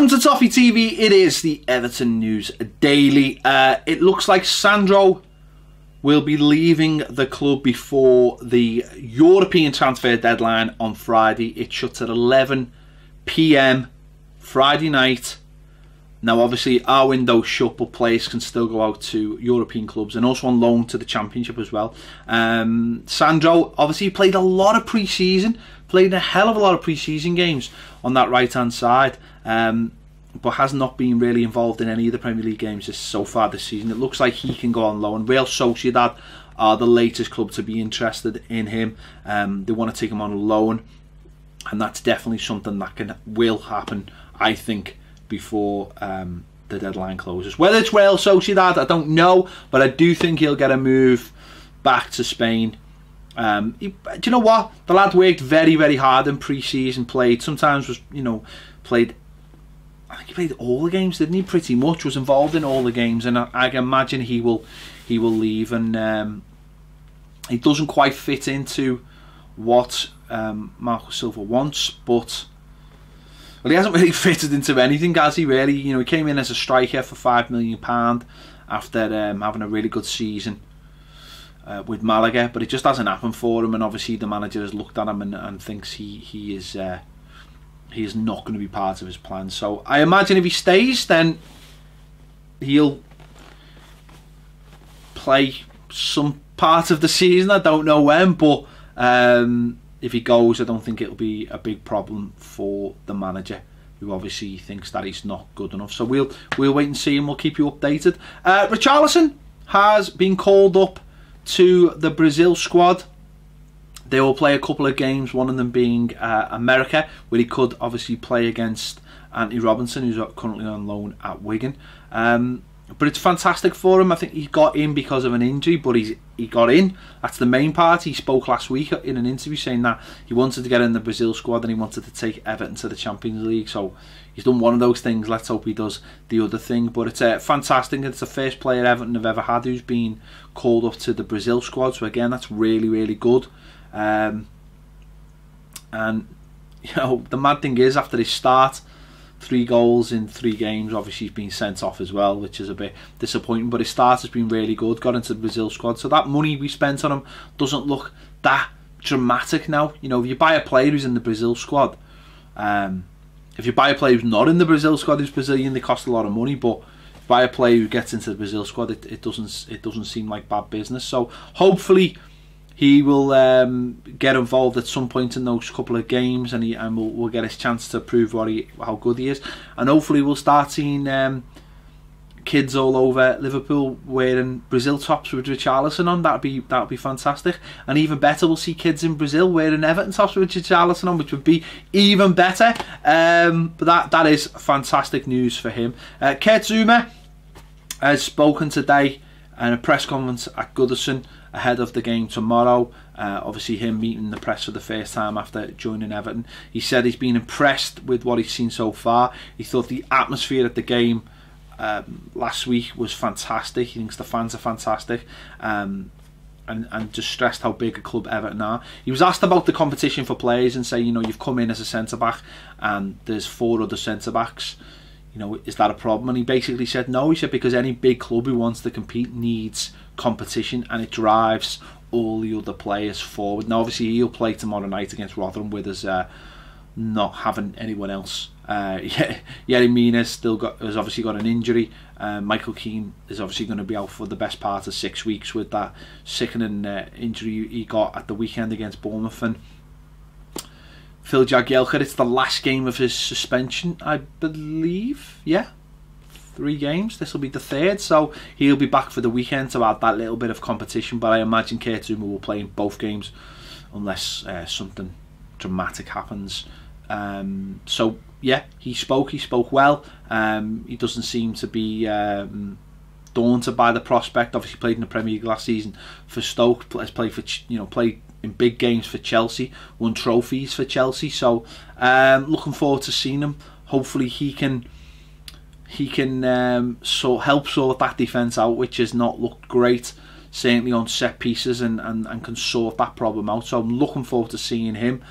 Welcome to Toffee TV. It is the Everton News Daily. It looks like Sandro will be leaving the club before the European transfer deadline on Friday. It shuts at 11 PM Friday night. Now, obviously, our window's shut, but players can still go out to European clubs and also on loan to the Championship as well. Sandro, obviously, played a lot of pre-season, played a hell of a lot of pre-season games on that right-hand side, but has not been really involved in any of the Premier League games so far this season. It looks like he can go on loan. Real Sociedad are the latest club to be interested in him. They want to take him on loan, and that's definitely something that will happen, I think, before the deadline closes. Whether it's Real Sociedad, I don't know, but I do think he'll get a move back to Spain. Do you know what? The lad worked very, very hard in pre-season. Sometimes played. I think he played all the games, didn't he? Pretty much was involved in all the games, and I can imagine he will leave, and he doesn't quite fit into what Marco Silva wants, but. Well, he hasn't really fitted into anything, has he, really? You know, he came in as a striker for £5 million after having a really good season with Malaga, but it just hasn't happened for him, and obviously the manager has looked at him and thinks he is not going to be part of his plan. So I imagine if he stays, then he'll play some part of the season. I don't know when, but if he goes, I don't think it'll be a big problem for the manager, who obviously thinks that he's not good enough. So we'll wait and see, and we'll keep you updated. Richarlison has been called up to the Brazil squad. They will play a couple of games, one of them being America, where he could obviously play against Anthony Robinson, who's currently on loan at Wigan. But it's fantastic for him. I think he got in because of an injury, but he got in. That's the main part. He spoke last week in an interview saying that he wanted to get in the Brazil squad and he wanted to take Everton to the Champions League. So he's done one of those things. Let's hope he does the other thing. But it's fantastic. It's the first player Everton have ever had who's been called up to the Brazil squad. So again, that's really, really good. And you know, the mad thing is, after his start, 3 goals in 3 games, obviously he's been sent off as well, which is a bit disappointing, but his start has been really good. Got into the Brazil squad, so that money we spent on him doesn't look that dramatic now. You know, if you buy a player who's in the Brazil squad, if you buy a player who's not in the Brazil squad who's Brazilian, they cost a lot of money, but if you buy a player who gets into the Brazil squad, it doesn't seem like bad business. So hopefully he will get involved at some point in those couple of games, and we'll get his chance to prove how good he is, and hopefully we'll start seeing kids all over Liverpool wearing Brazil tops with Richarlison on. That'd be fantastic, and even better, we'll see kids in Brazil wearing Everton tops with Richarlison on, which would be even better. But that is fantastic news for him. Kurt Zouma has spoken today in a press conference at Goodison ahead of the game tomorrow. Obviously him meeting the press for the first time after joining Everton. He said he's been impressed with what he's seen so far. He thought the atmosphere at the game last week was fantastic. He thinks the fans are fantastic, and just stressed how big a club Everton are. He was asked about the competition for players and say, you know, you've come in as a centre-back and there's 4 other centre-backs. You know, is that a problem? And he basically said no. He said because any big club who wants to compete needs competition, and it drives all the other players forward. Now obviously he'll play tomorrow night against Rotherham with us not having anyone else. Yerry Mina has obviously got an injury. Michael Keane is obviously going to be out for the best part of 6 weeks with that sickening injury he got at the weekend against Bournemouth. And Phil Jagielka, it's the last game of his suspension, I believe. Yeah, 3 games. This will be the 3rd, so he'll be back for the weekend to add that little bit of competition. But I imagine Kurt Zouma will play in both games unless something dramatic happens. So yeah, he spoke spoke well. He doesn't seem to be daunted by the prospect. Obviously played in the Premier League last season for Stoke, has played for, you know, played in big games for Chelsea, won trophies for Chelsea. So looking forward to seeing him. Hopefully he can help sort that defence out, which has not looked great, certainly on set pieces, and can sort that problem out. So I'm looking forward to seeing him.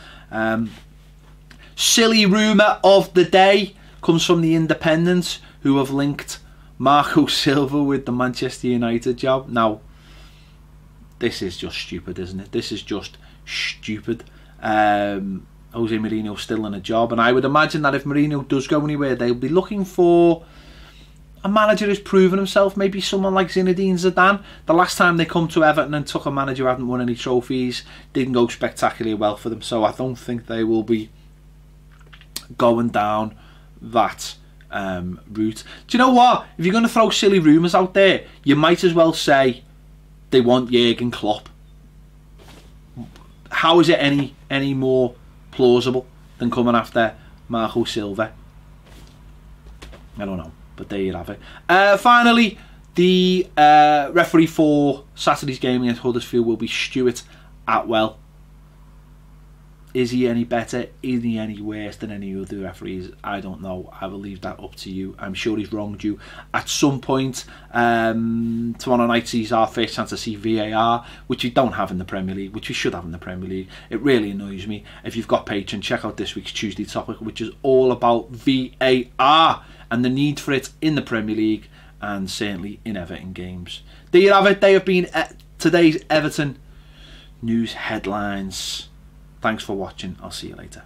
Silly rumour of the day. comes from the Independent, who have linked Marco Silva with the Manchester United job. Now, this is just stupid, isn't it? This is just stupid. Jose Mourinho's still in a job, and I would imagine that if Mourinho does go anywhere, they'll be looking for a manager who's proven himself, maybe someone like Zinedine Zidane. The last time they come to Everton and took a manager who hadn't won any trophies, didn't go spectacularly well for them, so I don't think they will be going down that route. Do you know what? If you're going to throw silly rumours out there, you might as well say they want Jurgen Klopp. How is it any more plausible than coming after Marco Silva? I don't know, but there you have it. Finally, the referee for Saturday's game against Huddersfield will be Stuart Atwell. Is he any better? Is he any worse than any other referees? I don't know. I will leave that up to you. I'm sure he's wronged you at some point. Tomorrow night sees our first chance to see VAR, which we don't have in the Premier League, which we should have in the Premier League. It really annoys me. If you've got Patreon, check out this week's Tuesday topic, which is all about VAR and the need for it in the Premier League and certainly in Everton games. There you have it. They have been today's Everton news headlines. Thanks for watching. I'll see you later.